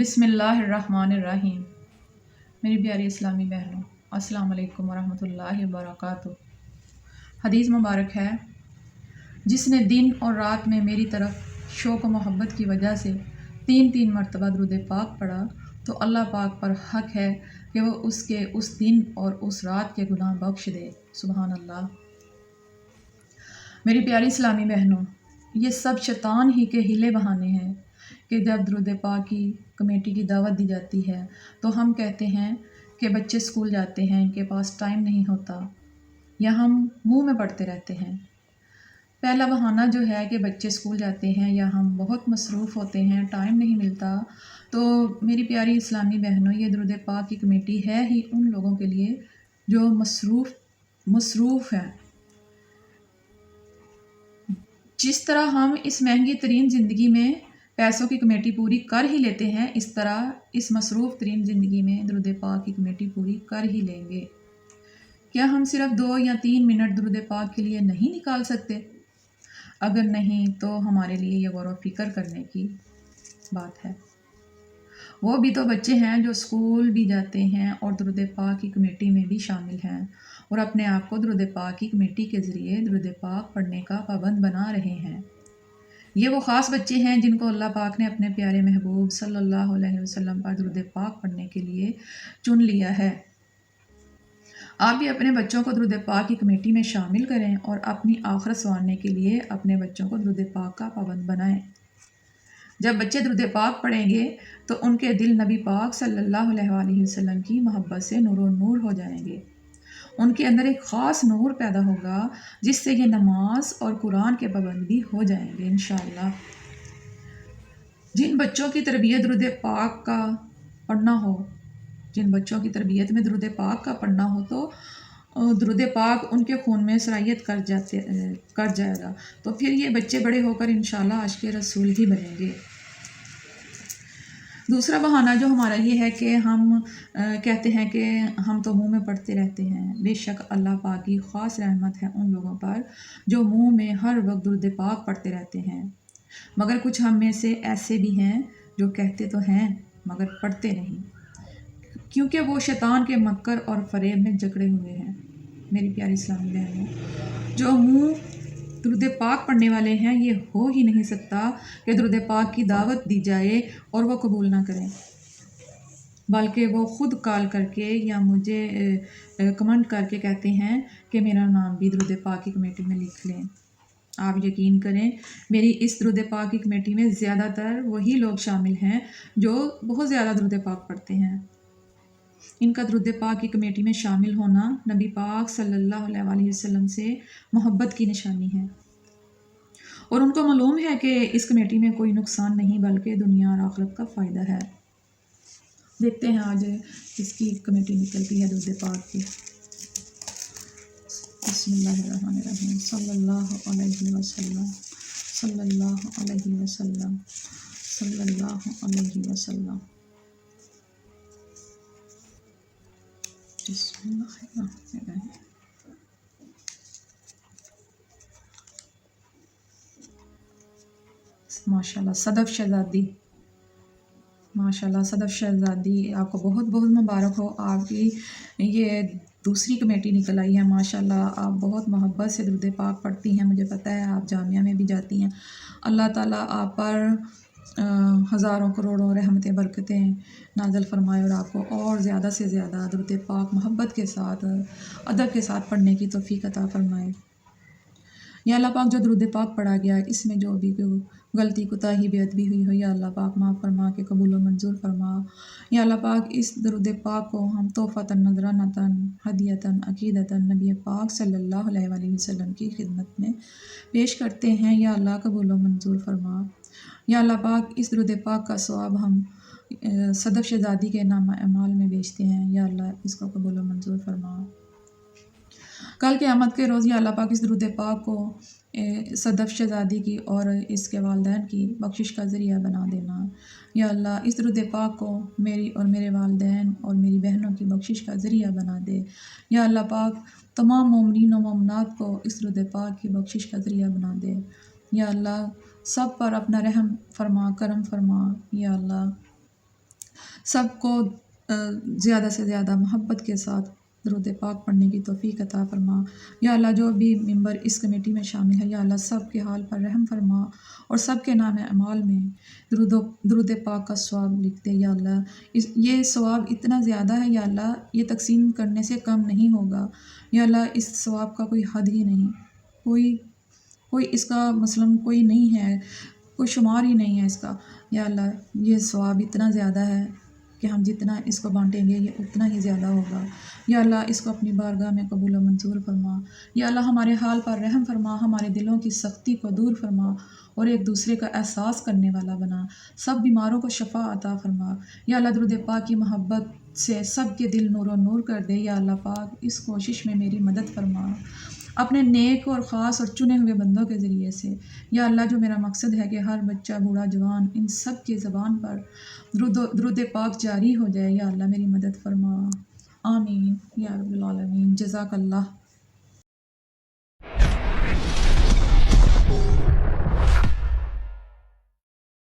بسم اللہ الرحمن الرحیم۔ میری پیاری اسلامی بہنوں، السلام علیکم ورحمۃ اللہ وبرکاتہ۔ حدیث مبارک ہے، جس نے دن اور رات میں میری طرف شوق و محبت کی وجہ سے تین مرتبہ درود پاک پڑھا تو اللہ پاک پر حق ہے کہ وہ اس کے اس دن اور اس رات کے گناہ بخش دے۔ سبحان اللہ۔ میری پیاری اسلامی بہنوں، یہ سب شیطان ہی کے ہیلے بہانے ہیں کہ جب درود پاک کی کمیٹی کی دعوت دی جاتی ہے تو ہم کہتے ہیں کہ بچے اسکول جاتے ہیں، ان کے پاس ٹائم نہیں ہوتا، یا ہم منہ میں پڑھتے رہتے ہیں۔ پہلا بہانہ جو ہے کہ بچے اسکول جاتے ہیں یا ہم بہت مصروف ہوتے ہیں، ٹائم نہیں ملتا، تو میری پیاری اسلامی بہنوں، یہ درود پاک کی کمیٹی ہے ہی ان لوگوں کے لیے جو مصروف ہیں۔ جس طرح ہم اس مہنگی ترین زندگی میں پیسوں کی کمیٹی پوری کر ہی لیتے ہیں، اس طرح اس مصروف ترین زندگی میں درود پاک کی کمیٹی پوری کر ہی لیں گے۔ کیا ہم صرف 2 یا 3 منٹ درود پاک کے لیے نہیں نکال سکتے؟ اگر نہیں تو ہمارے لیے یہ غور و فکر کرنے کی بات ہے۔ وہ بھی تو بچے ہیں جو اسکول بھی جاتے ہیں اور درود پاک کی کمیٹی میں بھی شامل ہیں اور اپنے آپ کو درود پاک کی کمیٹی کے ذریعے درود پاک پڑھنے کا پابند بنا رہے ہیں۔ یہ وہ خاص بچے ہیں جن کو اللہ پاک نے اپنے پیارے محبوب صلی اللہ علیہ وسلم پر درود پاک پڑھنے کے لیے چن لیا ہے۔ آپ بھی اپنے بچوں کو درود پاک کی کمیٹی میں شامل کریں اور اپنی آخرت سنوارنے کے لیے اپنے بچوں کو درود پاک کا پابند بنائیں۔ جب بچے درود پاک پڑھیں گے تو ان کے دل نبی پاک صلی اللہ علیہ وسلم کی محبت سے نور و نور ہو جائیں گے۔ ان کے اندر ایک خاص نور پیدا ہوگا جس سے یہ نماز اور قرآن کے پابند بھی ہو جائیں گے انشاءاللہ۔ جن بچوں کی تربیت درود پاک کا پڑھنا ہو، جن بچوں کی تربیت میں درود پاک کا پڑھنا ہو تو درود پاک ان کے خون میں سرایت کر جائے گا، تو پھر یہ بچے بڑے ہو کر انشاءاللہ عاشق رسول ہی بنیں گے۔ دوسرا بہانہ جو ہمارا یہ ہے کہ ہم کہتے ہیں کہ ہم تو منہ میں پڑھتے رہتے ہیں۔ بے شک اللہ پاک کی خاص رحمت ہے ان لوگوں پر جو منہ میں ہر وقت درود پاک پڑھتے رہتے ہیں، مگر کچھ ہم میں سے ایسے بھی ہیں جو کہتے تو ہیں مگر پڑھتے نہیں، کیونکہ وہ شیطان کے مکر اور فریب میں جکڑے ہوئے ہیں۔ میری پیاری اسلامی بہنوں، جو منہ درود پاک پڑھنے والے ہیں، یہ ہو ہی نہیں سکتا کہ درود پاک کی دعوت دی جائے اور وہ قبول نہ کریں، بلکہ وہ خود کال کر کے یا مجھے کمنٹ کر کے کہتے ہیں کہ میرا نام بھی درود پاک کی کمیٹی میں لکھ لیں۔ آپ یقین کریں، میری اس درود پاک کی کمیٹی میں زیادہ تر وہی لوگ شامل ہیں جو بہت زیادہ درود پاک پڑھتے ہیں۔ ان کا درود پاک کی کمیٹی میں شامل ہونا نبی پاک صلی اللہ علیہ وسلم سے محبت کی نشانی ہے، اور ان کو معلوم ہے کہ اس کمیٹی میں کوئی نقصان نہیں بلکہ دنیا اور آخرت کا فائدہ ہے۔ دیکھتے ہیں آج اس کی کمیٹی نکلتی ہے درود پاک کی۔ بسم اللہ الرحمن الرحیم۔ صلی اللہ علیہ وسلم، صلی اللہ علیہ وسلم، صلی اللہ علیہ وسلم۔ بسم اللہ الرحمن الرحیم۔ ماشاءاللہ صدف شہزادی، ماشاءاللہ صدف شہزادی، آپ کو بہت بہت مبارک ہو، آپ کی یہ دوسری کمیٹی نکل آئی ہے۔ ماشاءاللہ آپ بہت محبت سے درود پاک پڑھتی ہیں، مجھے پتہ ہے آپ جامعہ میں بھی جاتی ہیں۔ اللہ تعالیٰ آپ پر ہزاروں کروڑوں رحمتیں برکتیں نازل فرمائے اور آپ کو اور زیادہ سے زیادہ درود پاک محبت کے ساتھ ادب کے ساتھ پڑھنے کی توفیق عطا فرمائے۔ یا اللہ پاک جو درود پاک پڑھا گیا ہے، اس میں جو بھی غلطی کوتاہی بے ادبی ہوئی ہو، یا اللہ پاک معاف فرما کے قبول و منظور فرما۔ یا اللہ پاک اس درود پاک کو ہم تحفۃً نذرانۃً ہدیۃً عقیدۃً نبی پاک صلی اللہ علیہ وسلم کی خدمت میں پیش کرتے ہیں، یا اللہ قبول و منظور فرما۔ یا اللہ پاک اس درود پاک کا ثواب ہم صدف شہزادی کے نامہ اعمال میں بیچتے ہیں، یا اللہ اس کو قبول و منظور فرما۔ کل قیامت کے روز یا اللہ پاک اس درود پاک کو صدف شہزادی کی اور اس کے والدین کی بخشش کا ذریعہ بنا دینا۔ یا اللہ اس درود پاک کو میری اور میرے والدین اور میری بہنوں کی بخشش کا ذریعہ بنا دے۔ یا اللہ پاک تمام مومنین و مومنات کو اس درود پاک کی بخشش کا ذریعہ بنا دے۔ یا اللہ سب پر اپنا رحم فرما، کرم فرما۔ یا اللہ سب کو زیادہ سے زیادہ محبت کے ساتھ درود پاک پڑھنے کی توفیق عطا فرما۔ یا اللہ جو بھی ممبر اس کمیٹی میں شامل ہے یا اللہ سب کے حال پر رحم فرما اور سب کے نام اعمال میں درود پاک کا ثواب لکھ دے یا اللہ۔ یہ ثواب اتنا زیادہ ہے یا اللہ، یہ تقسیم کرنے سے کم نہیں ہوگا یا اللہ، اس ثواب کا کوئی حد ہی نہیں، کوئی اس کا مثلاً کوئی نہیں ہے، کوئی شمار ہی نہیں ہے اس کا یا اللہ۔ یہ ثواب اتنا زیادہ ہے کہ ہم جتنا اس کو بانٹیں گے یہ اتنا ہی زیادہ ہوگا یا اللہ۔ اس کو اپنی بارگاہ میں قبول و منظور فرما یا اللہ۔ ہمارے حال پر رحم فرما، ہمارے دلوں کی سختی کو دور فرما اور ایک دوسرے کا احساس کرنے والا بنا، سب بیماروں کو شفا عطا فرما یا اللہ۔ درود پاک کی محبت سے سب کے دل نور و نور کر دے یا اللہ پاک۔ اس کوشش میں میری مدد فرما اپنے نیک اور خاص اور چنے ہوئے بندوں کے ذریعے سے یا اللہ۔ جو میرا مقصد ہے کہ ہر بچہ بوڑھا جوان ان سب کی زبان پر درود پاک جاری ہو جائے یا اللہ، میری مدد فرما، آمین یا رب العالمین۔ جزاک اللہ۔